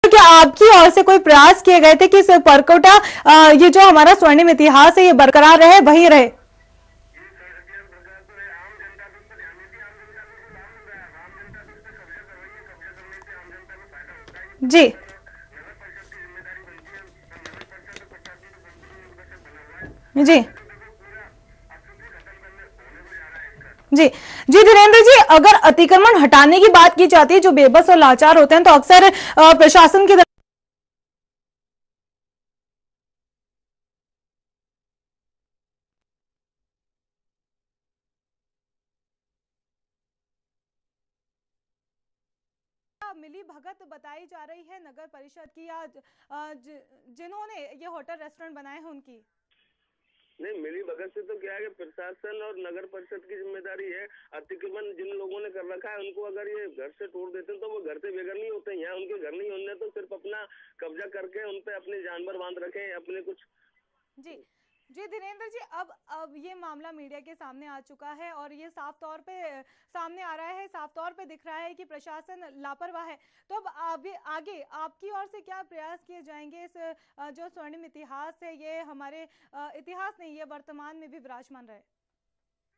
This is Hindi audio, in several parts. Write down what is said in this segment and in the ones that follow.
क्या आपकी ओर से कोई प्रयास किए गए थे कि इस परकोटा ये जो हमारा स्वर्णिम इतिहास है ये बरकरार रहे, वही रहे? जी जी जी जी धीरेन्द्र जी, अगर अतिक्रमण हटाने की बात की जाती है, जो बेबस और लाचार होते हैं, तो अक्सर प्रशासन की मिली भगत बताई जा रही है नगर परिषद की, या जिन्होंने ये होटल रेस्टोरेंट बनाए हैं उनकी? नहीं, मिली भगत से तो क्या है कि प्रशासन और नगर परिषद की जिम्मेदारी है। अतिक्रमण जिन लोगों ने कर रखा है उनको अगर ये घर से तोड़ देते हैं तो वो घर से बेघर नहीं होते हैं। यहाँ उनके घर नहीं होने तो सिर्फ अपना कब्जा करके उन पे अपने जानवर बांध रखे हैं अपने कुछ। जी जी धीरेन्द्र जी, अब ये मामला मीडिया के सामने आ चुका है और ये साफ तौर पे सामने आ रहा है, साफ तौर पे दिख रहा है कि प्रशासन लापरवाह है। तो अब आगे आपकी ओर से क्या प्रयास किए जाएंगे? इस जो स्वर्णिम इतिहास है, ये हमारे इतिहास नहीं, ये वर्तमान में भी विराजमान रहे।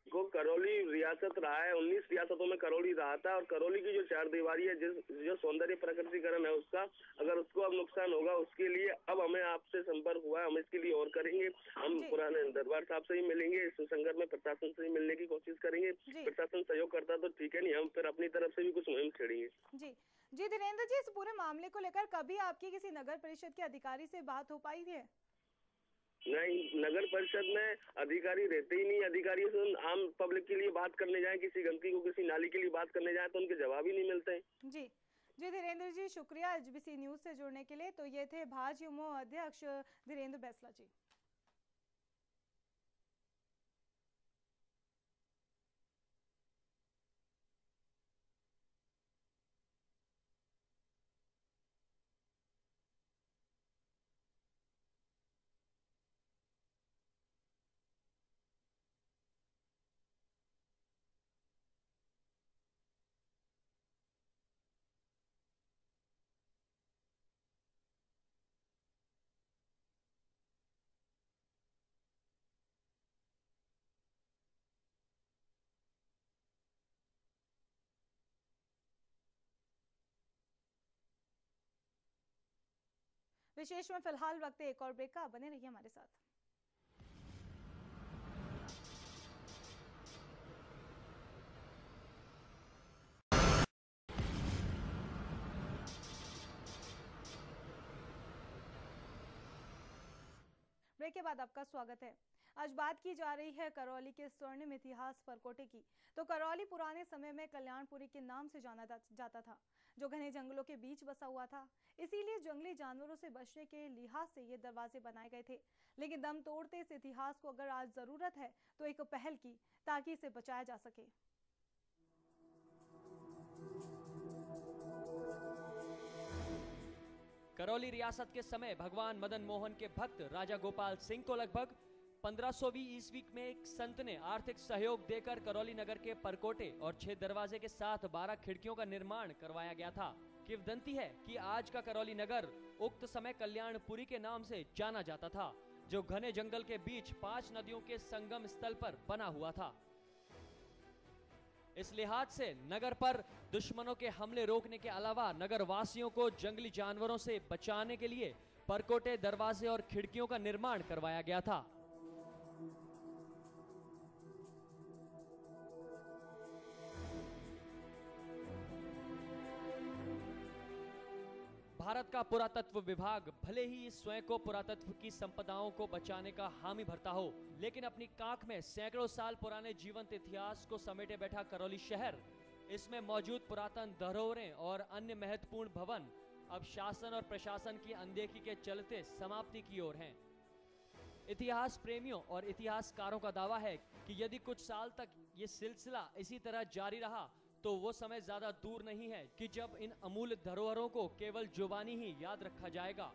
को करौली रियासत रहा है, 19 रियासतों में करौली रहा था और करौली की जो चार दीवारी है, जो सौंदर्य प्रकटीकरण है उसका, अगर उसको अब नुकसान होगा उसके लिए अब हमें आपसे संपर्क हुआ है, हम इसके लिए और करेंगे। हम पुराने दरबार साहब से ही मिलेंगे, इस संदर्भ में प्रशासन से ही मिलने की कोशिश करेंगे। प्रशासन सहयोग करता तो ठीक है, नहीं हम फिर अपनी तरफ से भी कुछ मुहिम छेड़ेंगे। जी जी धीरेन्द्र जी, इस पूरे मामले को लेकर कभी आपकी किसी नगर परिषद के अधिकारी से बात हो पाई है? नहीं, नगर परिषद में अधिकारी रहते ही नहीं। अधिकारी से आम पब्लिक के लिए बात करने जाए, किसी गंदगी को किसी नाली के लिए बात करने जाए तो उनके जवाब ही नहीं मिलते हैं। जी जी धीरेन्द्र जी, शुक्रिया एचबीसी न्यूज से जुड़ने के लिए। तो ये थे भाजयुमो अध्यक्ष धीरेन्द्र बैसला जी। विशेष में फिलहाल वक्त एक और ब्रेक का, बने रहिए हमारे साथ। ब्रेक के बाद आपका स्वागत है। आज बात की जा रही है करौली के स्वर्णिम इतिहास परकोटे की। तो करौली पुराने समय में कल्याणपुरी के नाम से जाना जाता था, जो घने जंगलों के बीच बसा हुआ था। इसीलिए जंगली जानवरों से बचने के लिहाज से ये दरवाजे बनाए गए थे। लेकिन दम तोड़ते इस इतिहास को अगर आज जरूरत है तो एक पहल की, ताकि इसे बचाया जा सके। करौली रियासत के समय भगवान मदन मोहन के भक्त राजा गोपाल सिंह को लगभग 1520 ईस्वी में एक संत ने आर्थिक सहयोग देकर करौली नगर के परकोटे और 6 दरवाजे के साथ 12 खिड़कियों का निर्माण करवाया गया था। किंवदंती है कि आज का करौली नगर उक्त समय कल्याणपुरी के नाम से जाना जाता था, जो घने जंगल के बीच 5 नदियों के संगम स्थल पर बना हुआ था। इस लिहाज से नगर पर दुश्मनों के हमले रोकने के अलावा नगर वासियों को जंगली जानवरों से बचाने के लिए परकोटे, दरवाजे और खिड़कियों का निर्माण करवाया गया था। भारत का पुरातत्व विभाग भले ही स्वयं को पुरातत्व की संपदाओं को बचाने का हामी भरता हो, लेकिन अपनी काख में सैकड़ों साल पुराने जीवंत इतिहास को समेटे बैठा करौली शहर, इसमें मौजूद पुरातन धरोहरें और अन्य महत्वपूर्ण भवन अब शासन और प्रशासन की अनदेखी के चलते समाप्ति की ओर हैं। इतिहास प्रेमियों और इतिहासकारों का दावा है कि यदि कुछ साल तक ये सिलसिला इसी तरह जारी रहा तो वो समय ज्यादा दूर नहीं है कि जब इन अमूल्य धरोहरों को केवल जुबानी ही याद रखा जाएगा।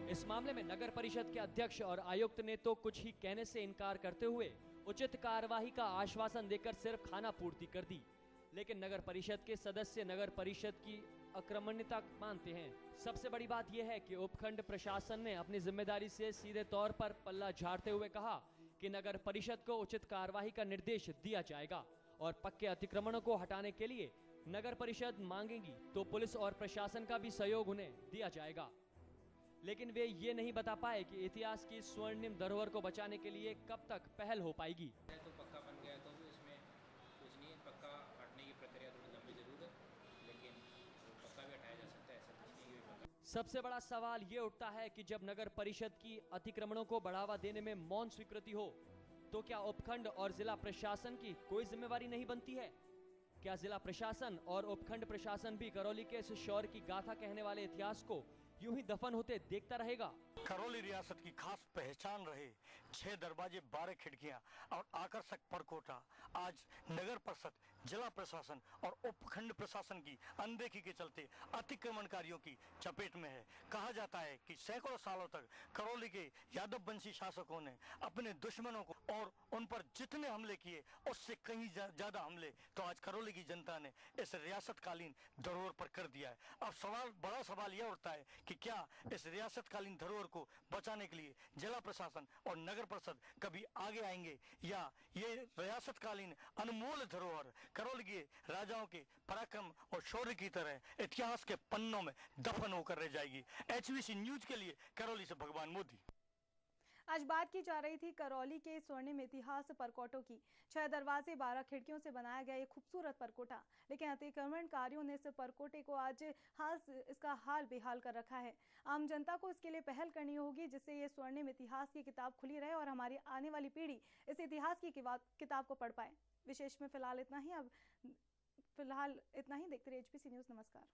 इस मामले में नगर परिषद के अध्यक्ष और आयुक्त ने तो कुछ ही कहने से इनकार करते हुए उचित कार्यवाही का आश्वासन देकर सिर्फ खाना पूर्ति कर दी। लेकिन नगर परिषद के सदस्य नगर परिषद की अक्रमण्यता मानते हैं। सबसे बड़ी बात यह है कि उपखंड प्रशासन ने अपनी जिम्मेदारी से सीधे तौर पर पल्ला झाड़ते हुए कहा कि नगर परिषद को उचित कार्यवाही का निर्देश दिया जाएगा और पक्के अतिक्रमणों को हटाने के लिए नगर परिषद मांगेगी तो पुलिस और प्रशासन का भी सहयोग उन्हें दिया जाएगा। लेकिन वे ये नहीं बता पाए कि इतिहास की स्वर्णिम धरोहर को बचाने के लिए कब तक पहल हो पाएगी। तो पक्का बन गया तो भी उसमें कुछ नहीं है, पक्का हटने की प्रक्रिया थोड़ी लंबी जरूर है, लेकिन पक्का भी हटाया जा सकता है, ऐसा कुछ नहीं है। सबसे बड़ा सवाल ये उठता है कि जब नगर परिषद की अतिक्रमणों को बढ़ावा देने में मौन स्वीकृति हो तो क्या उपखंड और जिला प्रशासन की कोई जिम्मेवारी नहीं बनती है? क्या जिला प्रशासन और उपखंड प्रशासन भी करौली के इस शौर्य की गाथा कहने वाले इतिहास को यूं ही दफन होते देखता रहेगा? करौली रियासत की खास पहचान रहे 6 दरवाजे 12 खिड़कियां और आकर्षक परकोटा आज नगर परिषद, जिला प्रशासन और उपखंड प्रशासन की अनदेखी के चलते अतिक्रमणकारियों की चपेट में है। कहा जाता है कि सैकड़ों सालों तक करौली के यादव वंशी शासकों ने अपने दुश्मनों को और उन पर जितने हमले किए उससे कहीं ज्यादा हमले तो आज करौली की जनता ने इस रियासतकालीन धरोहर पर कर दिया है। अब बड़ा सवाल यह उठता है कि क्या इस रियासतकालीन धरोहर को बचाने के लिए जिला प्रशासन और नगर परिषद कभी आगे आएंगे या ये रियासतकालीन अनमोल धरोहर करौली के राजाओं के पराक्रम और शौर्य की तरह इतिहास के पन्नों में दफन होकर रह जाएगी। HVC न्यूज के लिए करौली से भगवान मोदी। आज बात की जा रही थी करौली के स्वर्णिम इतिहास परकोटों की। 6 दरवाजे 12 खिड़कियों से बनाया गया ये खूबसूरत परकोटा, लेकिन अतिक्रमणकारियों ने इस परकोटे को आज इसका हाल बेहाल कर रखा है। आम जनता को इसके लिए पहल करनी होगी जिससे ये स्वर्णिम इतिहास की किताब खुली रहे और हमारी आने वाली पीढ़ी इस इतिहास की किताब को पढ़ पाए। विशेष में फिलहाल इतना ही। देखते रहिए HBC न्यूज़। नमस्कार।